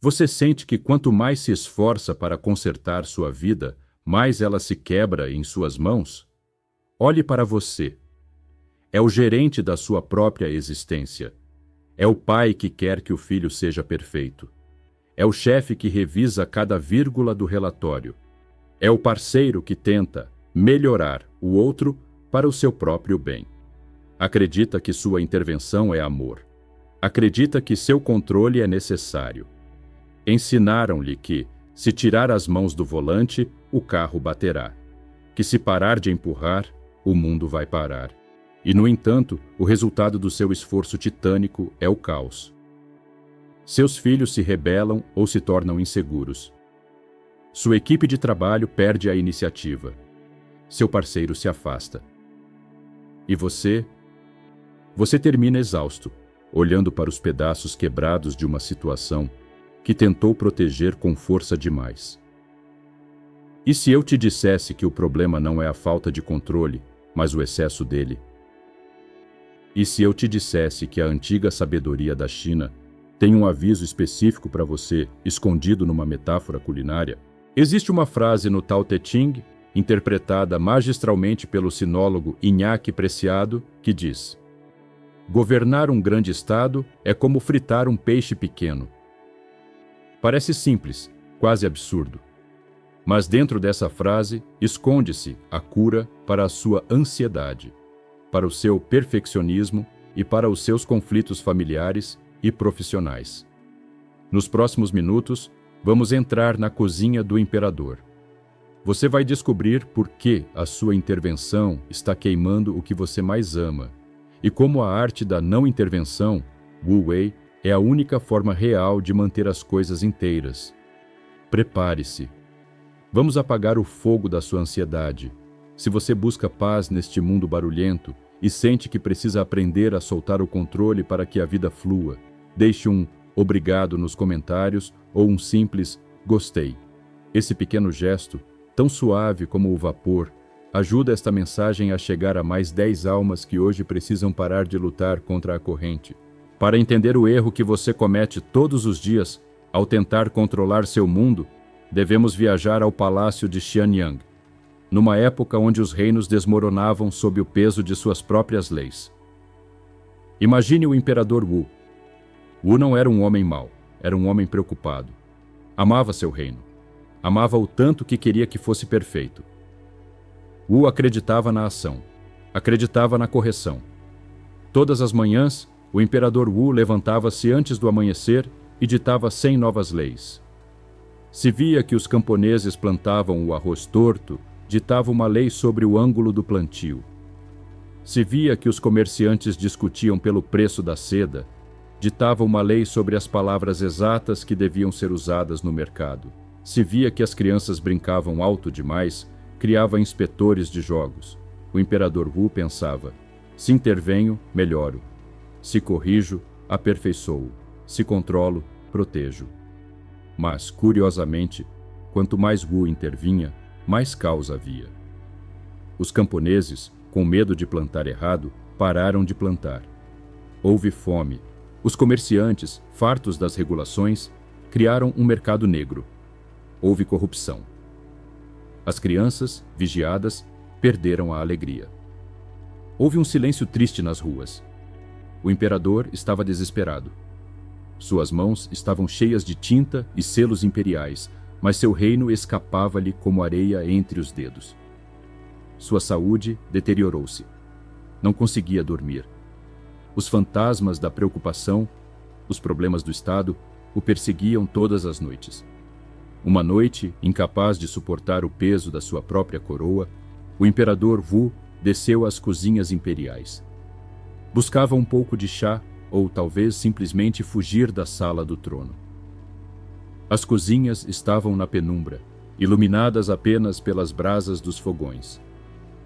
Você sente que quanto mais se esforça para consertar sua vida, mais ela se quebra em suas mãos? Olhe para você. É o gerente da sua própria existência. É o pai que quer que o filho seja perfeito. É o chefe que revisa cada vírgula do relatório. É o parceiro que tenta melhorar o outro para o seu próprio bem. Acredita que sua intervenção é amor. Acredita que seu controle é necessário. Ensinaram-lhe que, se tirar as mãos do volante, o carro baterá. Que se parar de empurrar, o mundo vai parar. E, no entanto, o resultado do seu esforço titânico é o caos. Seus filhos se rebelam ou se tornam inseguros. Sua equipe de trabalho perde a iniciativa. Seu parceiro se afasta. E você? Você termina exausto, olhando para os pedaços quebrados de uma situação que tentou proteger com força demais. E se eu te dissesse que o problema não é a falta de controle, mas o excesso dele? E se eu te dissesse que a antiga sabedoria da China tem um aviso específico para você, escondido numa metáfora culinária? Existe uma frase no Tao Te Ching, interpretada magistralmente pelo sinólogo Iñaki Preciado, que diz: governar um grande estado é como fritar um peixe pequeno. Parece simples, quase absurdo. Mas dentro dessa frase esconde-se a cura para a sua ansiedade, para o seu perfeccionismo e para os seus conflitos familiares e profissionais. Nos próximos minutos, vamos entrar na cozinha do imperador. Você vai descobrir por que a sua intervenção está queimando o que você mais ama e como a arte da não intervenção, Wu Wei, é a única forma real de manter as coisas inteiras. Prepare-se. Vamos apagar o fogo da sua ansiedade. Se você busca paz neste mundo barulhento e sente que precisa aprender a soltar o controle para que a vida flua, deixe um obrigado nos comentários ou um simples gostei. Esse pequeno gesto, tão suave como o vapor, ajuda esta mensagem a chegar a mais 10 almas que hoje precisam parar de lutar contra a corrente. Para entender o erro que você comete todos os dias ao tentar controlar seu mundo, devemos viajar ao palácio de Xianyang, numa época onde os reinos desmoronavam sob o peso de suas próprias leis. Imagine o imperador Wu. Wu não era um homem mau, era um homem preocupado. Amava seu reino. Amava-o tanto que queria que fosse perfeito. Wu acreditava na ação, acreditava na correção. Todas as manhãs, o imperador Wu levantava-se antes do amanhecer e ditava 100 novas leis. Se via que os camponeses plantavam o arroz torto, ditava uma lei sobre o ângulo do plantio. Se via que os comerciantes discutiam pelo preço da seda, ditava uma lei sobre as palavras exatas que deviam ser usadas no mercado. Se via que as crianças brincavam alto demais, criava inspetores de jogos. O imperador Wu pensava: se intervenho, melhoro. Se corrijo, aperfeiçoo. Se controlo, protejo. Mas, curiosamente, quanto mais Wu intervinha, mais caos havia. Os camponeses, com medo de plantar errado, pararam de plantar. Houve fome. Os comerciantes, fartos das regulações, criaram um mercado negro. Houve corrupção. As crianças, vigiadas, perderam a alegria. Houve um silêncio triste nas ruas. O imperador estava desesperado. Suas mãos estavam cheias de tinta e selos imperiais, mas seu reino escapava-lhe como areia entre os dedos. Sua saúde deteriorou-se. Não conseguia dormir. Os fantasmas da preocupação, os problemas do Estado, o perseguiam todas as noites. Uma noite, incapaz de suportar o peso da sua própria coroa, o imperador Wu desceu às cozinhas imperiais. Buscava um pouco de chá ou talvez simplesmente fugir da sala do trono. As cozinhas estavam na penumbra, iluminadas apenas pelas brasas dos fogões.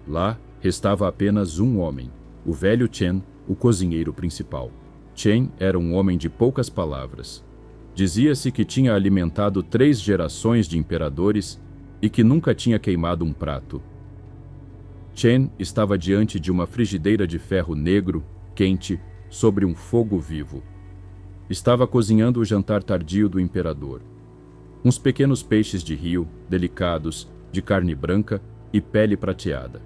Lá restava apenas um homem, o velho Chen, o cozinheiro principal. Chen era um homem de poucas palavras. Dizia-se que tinha alimentado 3 gerações de imperadores e que nunca tinha queimado um prato. Chen estava diante de uma frigideira de ferro negro, quente, sobre um fogo vivo. Estava cozinhando o jantar tardio do imperador. Uns pequenos peixes de rio, delicados, de carne branca e pele prateada.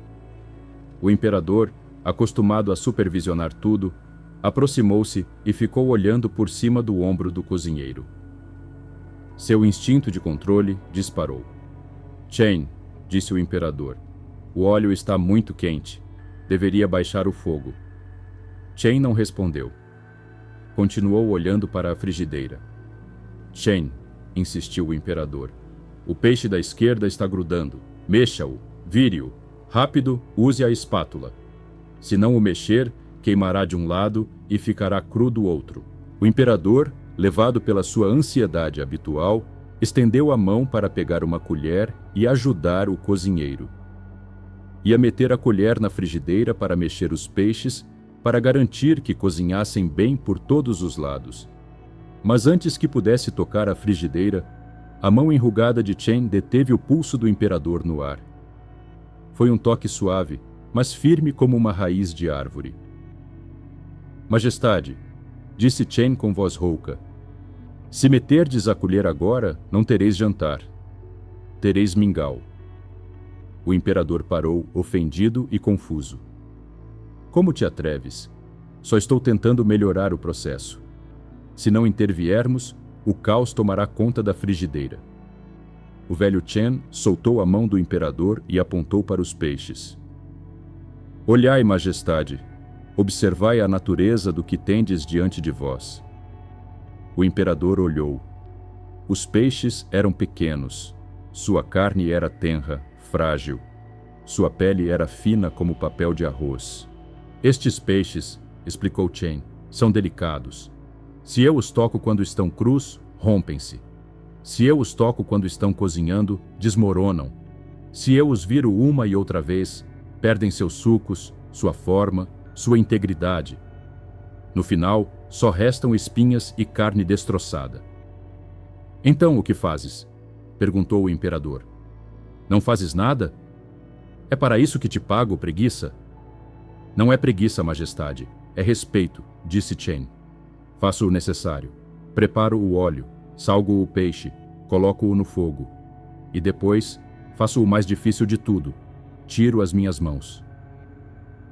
O imperador, acostumado a supervisionar tudo, aproximou-se e ficou olhando por cima do ombro do cozinheiro. Seu instinto de controle disparou. Chen, disse o imperador, o óleo está muito quente. Deveria baixar o fogo. Chen não respondeu. Continuou olhando para a frigideira. Chen, insistiu o imperador, o peixe da esquerda está grudando. Mexa-o, vire-o. Rápido, use a espátula. Se não o mexer, queimará de um lado e ficará cru do outro. O imperador, levado pela sua ansiedade habitual, estendeu a mão para pegar uma colher e ajudar o cozinheiro. Ia meter a colher na frigideira para mexer os peixes, para garantir que cozinhassem bem por todos os lados. Mas antes que pudesse tocar a frigideira, a mão enrugada de Chen deteve o pulso do imperador no ar. Foi um toque suave, mas firme como uma raiz de árvore. Majestade, disse Chen com voz rouca, se meterdes a colher agora, não tereis jantar. Tereis mingau. O imperador parou, ofendido e confuso. Como te atreves? Só estou tentando melhorar o processo. Se não interviermos, o caos tomará conta da frigideira. O velho Chen soltou a mão do imperador e apontou para os peixes. Olhai, majestade, observai a natureza do que tendes diante de vós. O imperador olhou. Os peixes eram pequenos, sua carne era tenra, frágil, sua pele era fina como papel de arroz. Estes peixes, explicou Chen, são delicados. Se eu os toco quando estão crus, rompem-se. Se eu os toco quando estão cozinhando, desmoronam. Se eu os viro uma e outra vez, perdem seus sucos, sua forma, sua integridade. No final, só restam espinhas e carne destroçada. Então o que fazes? Perguntou o imperador. Não fazes nada? É para isso que te pago, preguiça? Não é preguiça, majestade, é respeito, disse Chen. Faço o necessário. Preparo o óleo, salgo o peixe, coloco-o no fogo. E depois, faço o mais difícil de tudo. Tiro as minhas mãos.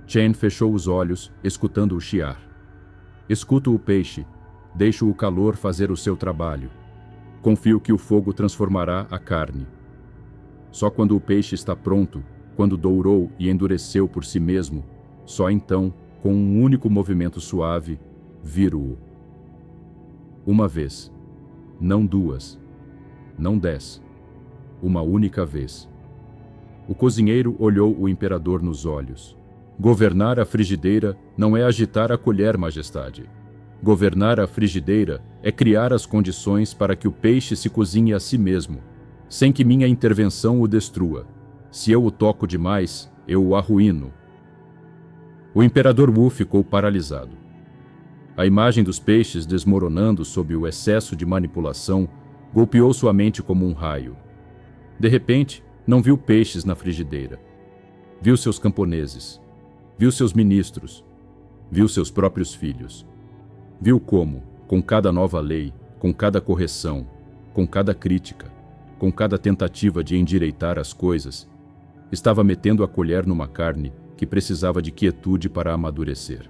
Chen fechou os olhos, escutando-o chiar. Escuto o peixe, deixo o calor fazer o seu trabalho. Confio que o fogo transformará a carne. Só quando o peixe está pronto, quando dourou e endureceu por si mesmo, só então, com um único movimento suave, viro-o. Uma vez, não duas, não 10, uma única vez. O cozinheiro olhou o imperador nos olhos. Governar a frigideira não é agitar a colher, majestade. Governar a frigideira é criar as condições para que o peixe se cozinhe a si mesmo, sem que minha intervenção o destrua. Se eu o toco demais, eu o arruíno. O imperador Wu ficou paralisado. A imagem dos peixes desmoronando sob o excesso de manipulação golpeou sua mente como um raio. De repente, não viu peixes na frigideira. Viu seus camponeses. Viu seus ministros. Viu seus próprios filhos. Viu como, com cada nova lei, com cada correção, com cada crítica, com cada tentativa de endireitar as coisas, estava metendo a colher numa carne que precisava de quietude para amadurecer.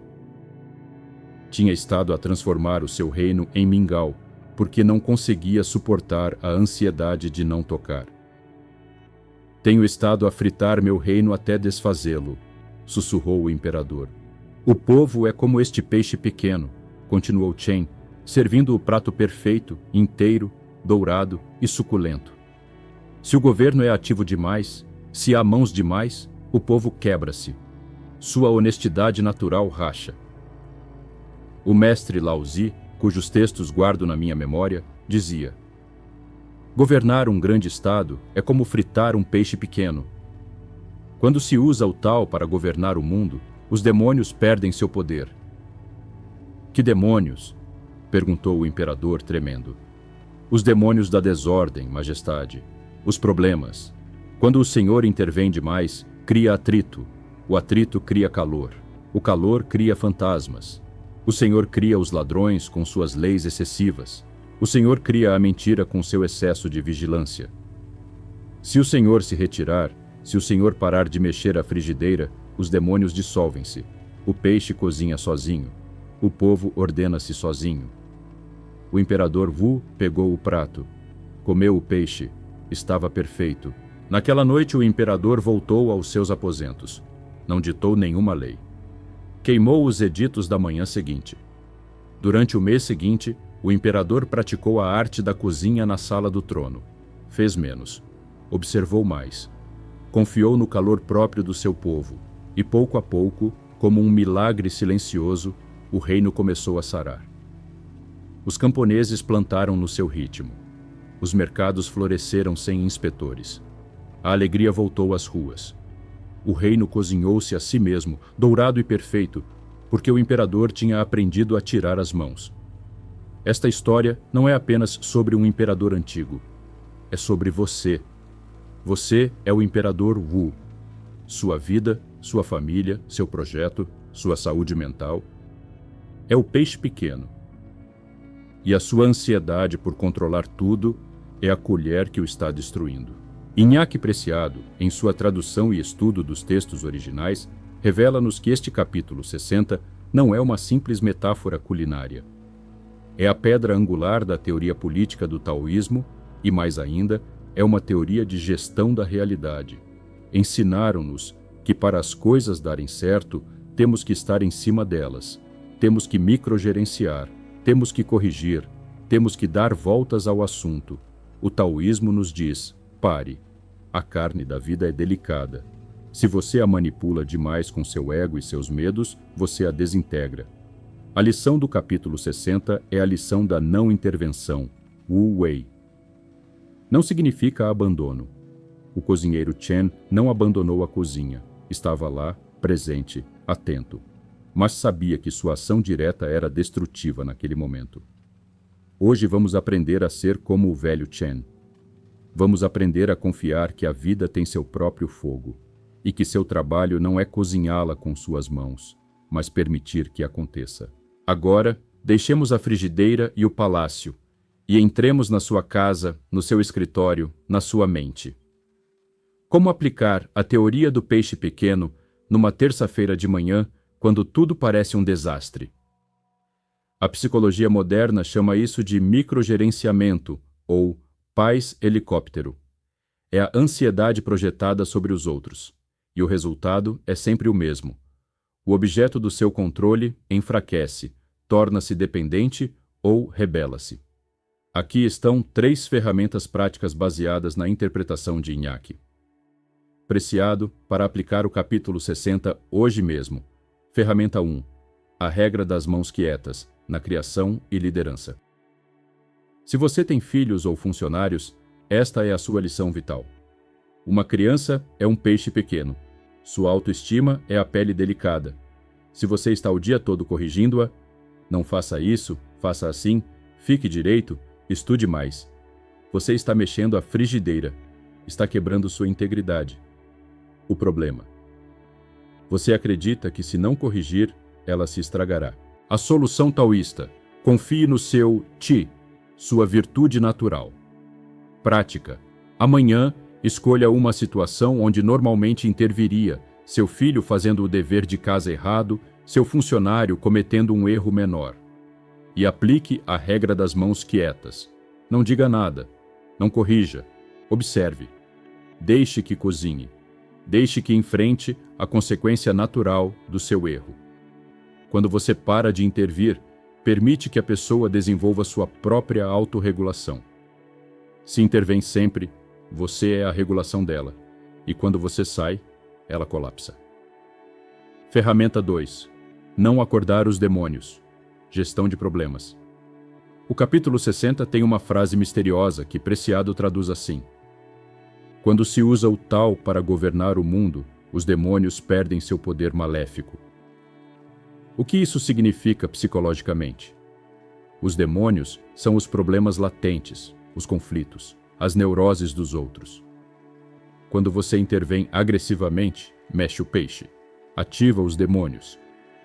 Tinha estado a transformar o seu reino em mingau, porque não conseguia suportar a ansiedade de não tocar. Tenho estado a fritar meu reino até desfazê-lo, sussurrou o imperador. O povo é como este peixe pequeno, continuou Chen, servindo o prato perfeito, inteiro, dourado e suculento. Se o governo é ativo demais, se há mãos demais, o povo quebra-se. Sua honestidade natural racha. O mestre Lao Zi, cujos textos guardo na minha memória, dizia: governar um grande estado é como fritar um peixe pequeno. Quando se usa o tal para governar o mundo, os demônios perdem seu poder. Que demônios? Perguntou o imperador, tremendo. Os demônios da desordem, majestade. Os problemas. Quando o senhor intervém demais, cria atrito. O atrito cria calor. O calor cria fantasmas. O Senhor cria os ladrões com suas leis excessivas. O Senhor cria a mentira com seu excesso de vigilância. Se o Senhor se retirar, se o Senhor parar de mexer a frigideira, os demônios dissolvem-se. O peixe cozinha sozinho. O povo ordena-se sozinho. O imperador Wu pegou o prato. Comeu o peixe. Estava perfeito. Naquela noite o imperador voltou aos seus aposentos. Não ditou nenhuma lei. Queimou os editos da manhã seguinte. Durante o mês seguinte, o imperador praticou a arte da cozinha na sala do trono. Fez menos. Observou mais. Confiou no calor próprio do seu povo. E pouco a pouco, como um milagre silencioso, o reino começou a sarar. Os camponeses plantaram no seu ritmo. Os mercados floresceram sem inspetores. A alegria voltou às ruas. O reino cozinhou-se a si mesmo, dourado e perfeito, porque o imperador tinha aprendido a tirar as mãos. Esta história não é apenas sobre um imperador antigo. É sobre você. Você é o imperador Wu. Sua vida, sua família, seu projeto, sua saúde mental. É o peixe pequeno. E a sua ansiedade por controlar tudo é a colher que o está destruindo. Iñaki Preciado, em sua tradução e estudo dos textos originais, revela-nos que este capítulo 60 não é uma simples metáfora culinária. É a pedra angular da teoria política do taoísmo e, mais ainda, é uma teoria de gestão da realidade. Ensinaram-nos que para as coisas darem certo, temos que estar em cima delas, temos que microgerenciar, temos que corrigir, temos que dar voltas ao assunto. O taoísmo nos diz: pare. A carne da vida é delicada. Se você a manipula demais com seu ego e seus medos, você a desintegra. A lição do capítulo 60 é a lição da não intervenção, Wu Wei. Não significa abandono. O cozinheiro Chen não abandonou a cozinha. Estava lá, presente, atento. Mas sabia que sua ação direta era destrutiva naquele momento. Hoje vamos aprender a ser como o velho Chen. Vamos aprender a confiar que a vida tem seu próprio fogo e que seu trabalho não é cozinhá-la com suas mãos, mas permitir que aconteça. Agora, deixemos a frigideira e o palácio e entremos na sua casa, no seu escritório, na sua mente. Como aplicar a teoria do peixe pequeno numa terça-feira de manhã, quando tudo parece um desastre? A psicologia moderna chama isso de microgerenciamento ou paz helicóptero. É a ansiedade projetada sobre os outros, e o resultado é sempre o mesmo. O objeto do seu controle enfraquece, torna-se dependente ou rebela-se. Aqui estão 3 ferramentas práticas baseadas na interpretação de Iñaki. Preciado para aplicar o capítulo 60 hoje mesmo. Ferramenta 1. A regra das mãos quietas, na criação e liderança. Se você tem filhos ou funcionários, esta é a sua lição vital. Uma criança é um peixe pequeno. Sua autoestima é a pele delicada. Se você está o dia todo corrigindo-a, não faça isso, faça assim, fique direito, estude mais. Você está mexendo a frigideira, está quebrando sua integridade. O problema: você acredita que se não corrigir, ela se estragará. A solução taoísta: confie no seu Qi, sua virtude natural. Prática: amanhã, escolha uma situação onde normalmente interviria, seu filho fazendo o dever de casa errado, seu funcionário cometendo um erro menor. E aplique a regra das mãos quietas. Não diga nada. Não corrija. Observe. Deixe que cozinhe. Deixe que enfrente a consequência natural do seu erro. Quando você para de intervir, permite que a pessoa desenvolva sua própria autorregulação. Se intervém sempre, você é a regulação dela. E quando você sai, ela colapsa. Ferramenta 2. Não acordar os demônios. Gestão de problemas. O capítulo 60 tem uma frase misteriosa que Preciado traduz assim: quando se usa o Tao para governar o mundo, os demônios perdem seu poder maléfico. O que isso significa psicologicamente? Os demônios são os problemas latentes, os conflitos, as neuroses dos outros. Quando você intervém agressivamente, mexe o peixe, ativa os demônios.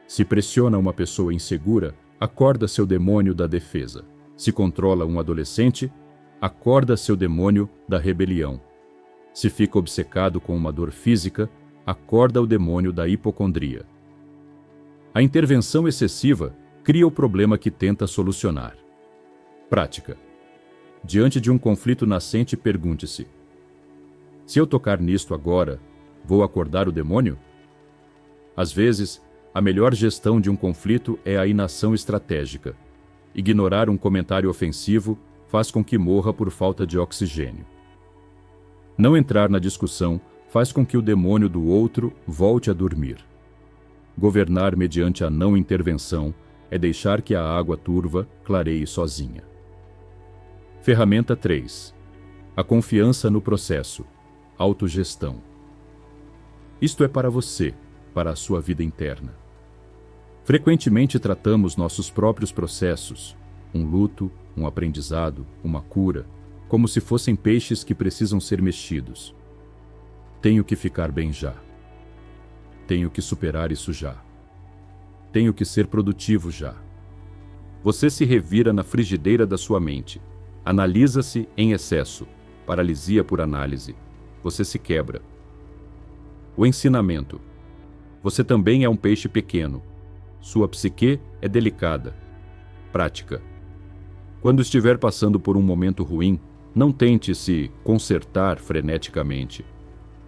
Se pressiona uma pessoa insegura, acorda seu demônio da defesa. Se controla um adolescente, acorda seu demônio da rebelião. Se fica obcecado com uma dor física, acorda o demônio da hipocondria. A intervenção excessiva cria o problema que tenta solucionar. Prática. Diante de um conflito nascente, pergunte-se: se eu tocar nisto agora, vou acordar o demônio? Às vezes, a melhor gestão de um conflito é a inação estratégica. Ignorar um comentário ofensivo faz com que morra por falta de oxigênio. Não entrar na discussão faz com que o demônio do outro volte a dormir. Governar mediante a não intervenção é deixar que a água turva clareie sozinha. Ferramenta 3. A confiança no processo. Autogestão. Isto é para você, para a sua vida interna. Frequentemente tratamos nossos próprios processos, um luto, um aprendizado, uma cura, como se fossem peixes que precisam ser mexidos. Tenho que ficar bem já. Tenho que superar isso já. Tenho que ser produtivo já. Você se revira na frigideira da sua mente. Analisa-se em excesso. Paralisia por análise. Você se quebra. O ensinamento. Você também é um peixe pequeno. Sua psique é delicada. Prática. Quando estiver passando por um momento ruim, não tente se consertar freneticamente.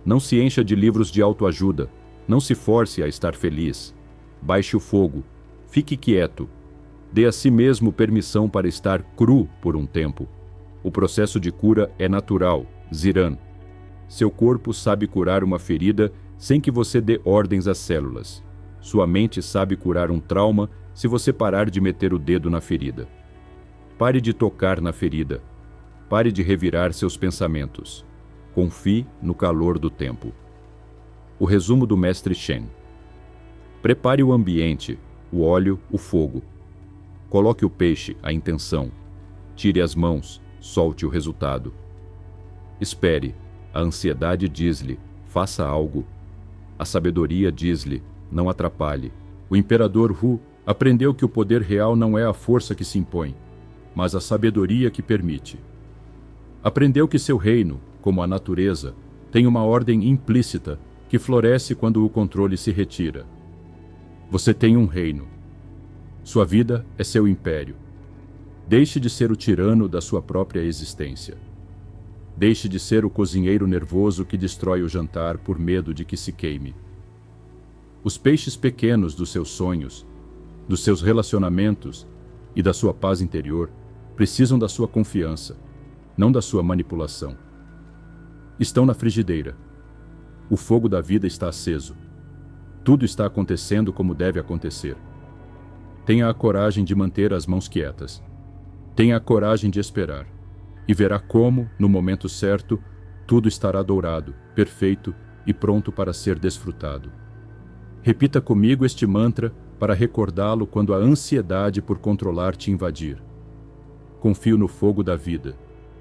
Não se encha de livros de autoajuda. Não se force a estar feliz. Baixe o fogo. Fique quieto. Dê a si mesmo permissão para estar cru por um tempo. O processo de cura é natural. Ziran. Seu corpo sabe curar uma ferida sem que você dê ordens às células. Sua mente sabe curar um trauma se você parar de meter o dedo na ferida. Pare de tocar na ferida. Pare de revirar seus pensamentos. Confie no calor do tempo. O resumo do Mestre Shen. Prepare o ambiente, o óleo, o fogo. Coloque o peixe, a intenção. Tire as mãos, solte o resultado. Espere, a ansiedade diz-lhe, faça algo. A sabedoria diz-lhe, não atrapalhe. O imperador Hu aprendeu que o poder real não é a força que se impõe, mas a sabedoria que permite. Aprendeu que seu reino, como a natureza, tem uma ordem implícita que floresce quando o controle se retira. Você tem um reino. Sua vida é seu império. Deixe de ser o tirano da sua própria existência. Deixe de ser o cozinheiro nervoso que destrói o jantar por medo de que se queime. Os peixes pequenos dos seus sonhos, dos seus relacionamentos e da sua paz interior precisam da sua confiança, não da sua manipulação. Estão na frigideira. O fogo da vida está aceso. Tudo está acontecendo como deve acontecer. Tenha a coragem de manter as mãos quietas. Tenha a coragem de esperar. E verá como, no momento certo, tudo estará dourado, perfeito e pronto para ser desfrutado. Repita comigo este mantra para recordá-lo quando a ansiedade por controlar te invadir. Confio no fogo da vida.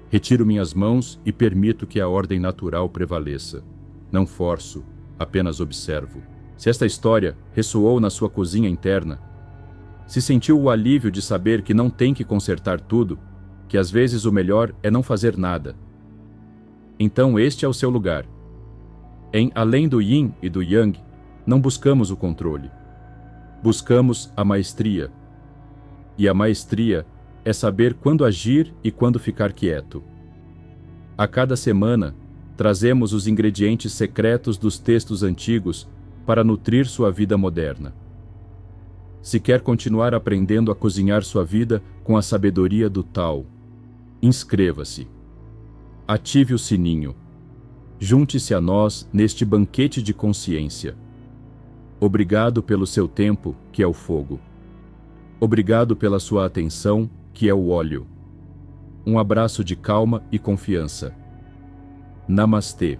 Retiro minhas mãos e permito que a ordem natural prevaleça. Não forço, apenas observo. Se esta história ressoou na sua cozinha interna, se sentiu o alívio de saber que não tem que consertar tudo, que às vezes o melhor é não fazer nada, então este é o seu lugar. Em Além do Yin e do Yang, não buscamos o controle. Buscamos a maestria. E a maestria é saber quando agir e quando ficar quieto. A cada semana, trazemos os ingredientes secretos dos textos antigos para nutrir sua vida moderna. Se quer continuar aprendendo a cozinhar sua vida com a sabedoria do Tao, inscreva-se. Ative o sininho. Junte-se a nós neste banquete de consciência. Obrigado pelo seu tempo, que é o fogo. Obrigado pela sua atenção, que é o óleo. Um abraço de calma e confiança. Namastê.